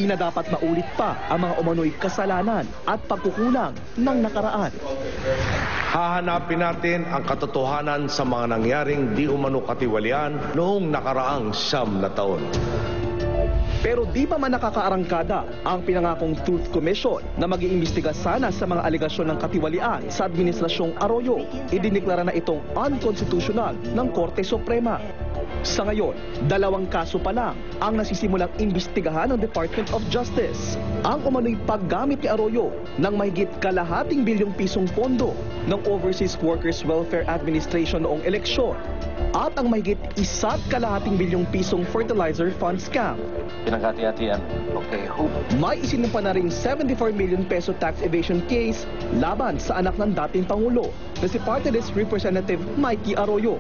Di na dapat maulit pa ang mga umano'y kasalanan at pagkukulang ng nakaraan. Hahanapin natin ang katotohanan sa mga nangyaring di umano katiwalian noong nakaraang 9 na taon. Pero di pa man nakakaarangkada ang pinangakong Truth Commission na mag-iimbestiga sana sa mga alegasyon ng katiwalian sa Administrasyong Arroyo. Idineklara na itong unconstitutional ng Korte Suprema. Sa ngayon, 2 kaso pa lang ang nasisimulang imbestigahan ng Department of Justice. Ang umano'y paggamit ni Arroyo ng mahigit kalahating bilyong pisong pondo ng Overseas Workers Welfare Administration noong eleksyon at ang mahigit 1.5 bilyong pisong fertilizer fund scam. Pinaghati-hatian. Okay, hope. May isinumpa na ring 74 million peso tax evasion case laban sa anak ng dating Pangulo na si Party List Representative Mikey Arroyo.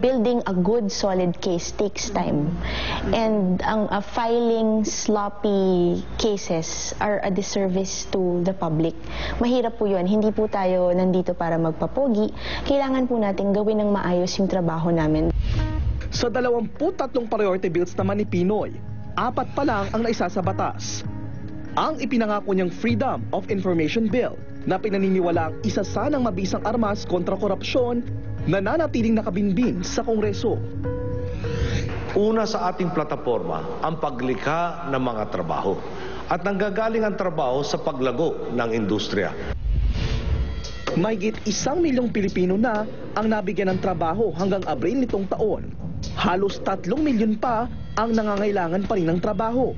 Building a good, solid case takes time. And ang filing sloppy cases are a disservice to the public. Mahirap po yun. Hindi po tayo nandito para magpapogi. Kailangan po natin gawin ng maayos yung trabaho namin. Sa 23 priority bills naman ni Pinoy, 4 pa lang ang naisa sa batas. Ang ipinangako niyang Freedom of Information Bill na pinaniniwala ang isa sanang mabisang armas kontra korupsyon nananatiling nakabinbin sa Kongreso. Una sa ating plataforma ang paglikha ng mga trabaho at nanggagaling ang trabaho sa paglago ng industriya. Mahigit 1 milyong Pilipino na ang nabigyan ng trabaho hanggang Abril nitong taon. Halos 3 milyon pa ang nangangailangan pa rin ng trabaho.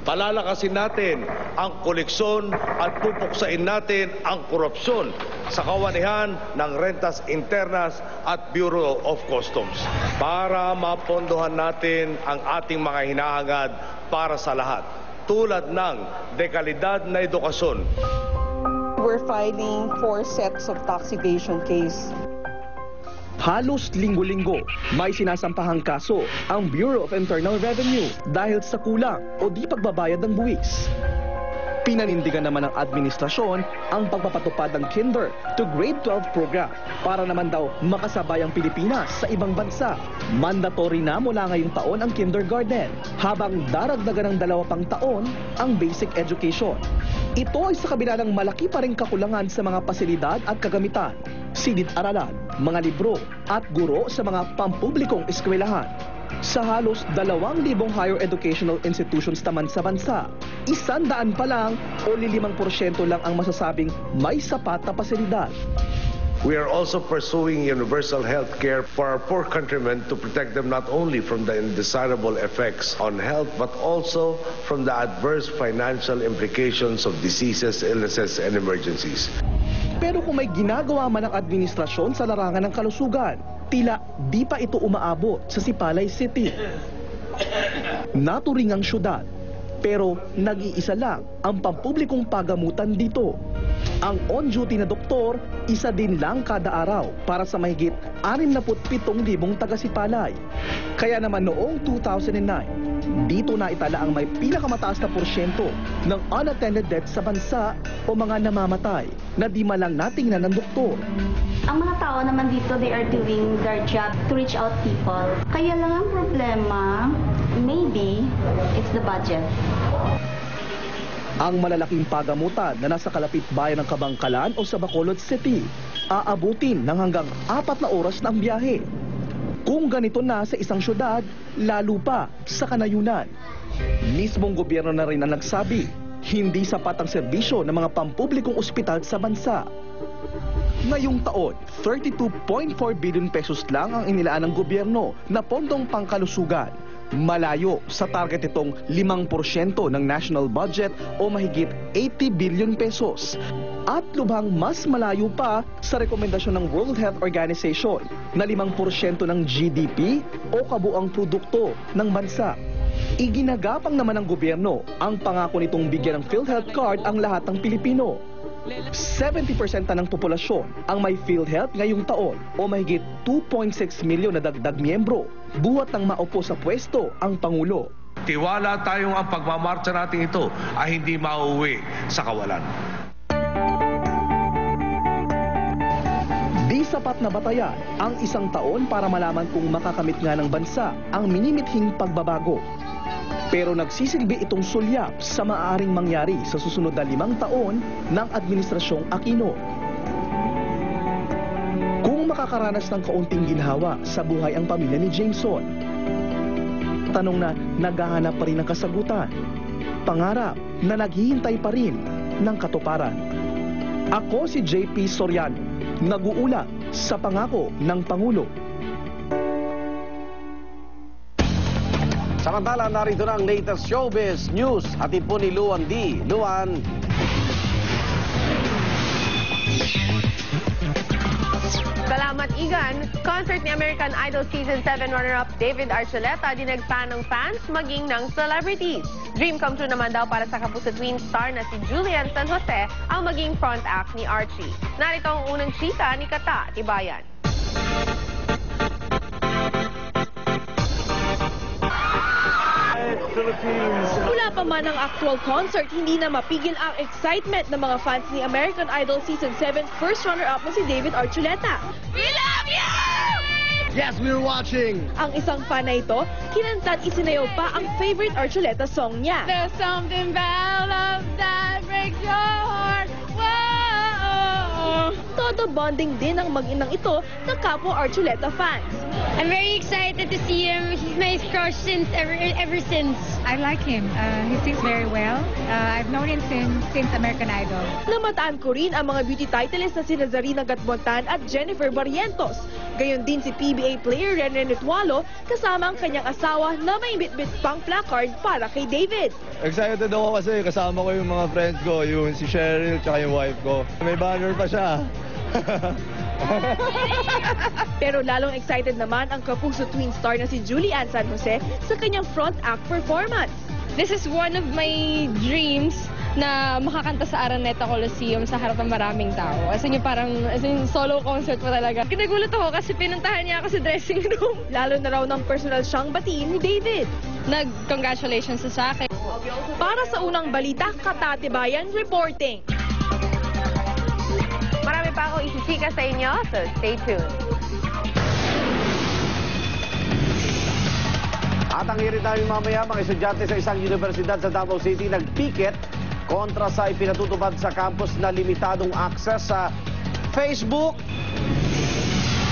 Palalakasin natin ang koleksyon at pupuksain natin ang korupsyon sa kawanihan ng Rentas Internas at Bureau of Customs para mapondohan natin ang ating mga hinahangad para sa lahat, tulad ng dekalidad na edukasyon. We're filing 4 sets of tax evasion case. Halos linggo-linggo, may sinasampahang kaso ang Bureau of Internal Revenue dahil sa kulang o di pagbabayad ng buwis. Pinanindigan naman ng administrasyon ang pagpapatupad ng Kinder to Grade 12 program para naman daw makasabay ang Pilipinas sa ibang bansa. Mandatory na mula ngayong taon ang kindergarten, habang daragdagan ng 2 pang taon ang basic education. Ito ay sa kabila ng malaki pa ring kakulangan sa mga pasilidad at kagamitan, silid-aralan, mga libro at guro sa mga pampublikong eskwelahan. Sa halos 2,000 higher educational institutions naman sa bansa, 100 pa lang o 5% lang ang masasabing may sapat na pasilidad. We are also pursuing universal health care for our poor countrymen to protect them not only from the undesirable effects on health but also from the adverse financial implications of diseases, illnesses, and emergencies. Pero kung may ginagawa man ang administrasyon sa larangan ng kalusugan, tila di pa ito umaabot sa Sipalay City. Naturing ang syudad, pero nag-iisa lang ang pampublikong pagamutan dito. Ang on-duty na doktor, isa din lang kada araw para sa mahigit 67,000 taga-Sipalay. Kaya naman noong 2009, dito na itala ang may pinakamataas na porsyento ng unattended deaths sa bansa o mga namamatay na di malang natingnan ng doktor. Ang mga tao naman dito, they are doing their job to reach out people. Kaya lang ang problema, maybe, it's the budget. Ang malalaking pagamutan na nasa kalapit bayan ng Kabangkalan o sa Bacolod City, aabutin ng hanggang 4 na oras na ang biyahe. Kung ganito na sa isang syudad, lalo pa sa kanayunan. Mismong gobyerno na rin ang nagsabi, hindi sapat ang serbisyo ng mga pampublikong ospital sa bansa. Ngayong taon, 32.4 billion pesos lang ang inilaan ng gobyerno na pondong pangkalusugan. Malayo sa target itong 5% ng national budget o mahigit 80 billion pesos. At lubhang mas malayo pa sa rekomendasyon ng World Health Organization na 5% ng GDP o kabuang produkto ng bansa. Iginagapang naman ng gobyerno ang pangako nitong bigyan ng PhilHealth card ang lahat ng Pilipino. 70% na ng populasyon ang may PhilHealth ngayong taon o mahigit 2.6 milyon na dagdag miyembro, buhat ng maupo sa pwesto ang Pangulo. Tiwala tayong ang pagmamarcha natin ito ay hindi mauwi sa kawalan. Di sapat na batayan ang isang taon para malaman kung makakamit nga ng bansa ang minimithing pagbabago. Pero nagsisilbi itong sulyap sa maaaring mangyari sa susunod na 5 taon ng Administrasyong Aquino. Kung makakaranas ng kaunting ginhawa sa buhay ang pamilya ni Jameson, tanong na naghahanap pa rin ng kasagutan, pangarap na naghihintay pa rin ng katuparan. Ako si JP Soriano, nag-uula sa pangako ng Pangulo. Samantala, narito na ang latest showbiz news. Hatid po ni Luan D. Luan. Salamat, Igan. Concert ni American Idol Season 7 runner-up David Archuleta dinagpa ng fans maging ng celebrities. Dream come true naman daw para sa Kapuso Twin star na si Julian San Jose ang maging front act ni Archie. Narito ang unang chika ni Kata Tibayan. Wala pa man ang actual concert, hindi na mapigil ang excitement ng mga fans ni American Idol Season 7 first runner-up na si David Archuleta. We love you! Yes, we're watching! Ang isang fan na ito, kinanta't isinayaw pa ang favorite Archuleta song niya. There's something about love that breaks your heart. Whoa! Todo bonding din ang mag-inang ito ng kapwa Archuleta fans. I'm very excited to see him. He's my crush since ever since. I like him. He sings very well. I've known him since American Idol. Namataan ko rin ang mga beauty titleist na sina Zarina Gatmontan at Jennifer Barrientos. Gayon din si PBA player Renen Ritualo kasama ang kanyang asawa na may bitbit pang placard para kay David. Excited ako kasi kasama ko yung mga friends ko, yung si Cheryl tsaka yung wife ko. May banner pa siya. Pero lalong excited naman ang Kapuso Twin star na si Julian San Jose sa kanyang front act performance. This is one of my dreams na makakanta sa Araneta Coliseum sa harap ng maraming tao. As in, solo concert pa talaga. Kinagulat ako kasi pinuntahan niya ako sa dressing room. Lalo na raw ng personal siyang batiin ni David. Nag-congratulations sa akin. Para sa unang balita, Kata Tibayan reporting. Marami pa akong isisika sa inyo, so stay tuned. At ang hirit namin mamaya, mga estudyante sa isang universidad sa Davao City nagpiket kontra sa ipinatutupad sa campus na limitadong access sa Facebook.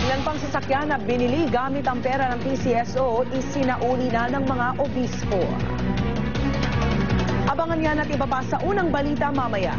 Ilan pang sasakyan na binili gamit ang pera ng PCSO, isinauli na ng mga obispo. Abangan yan at iba pa sa unang balita mamaya.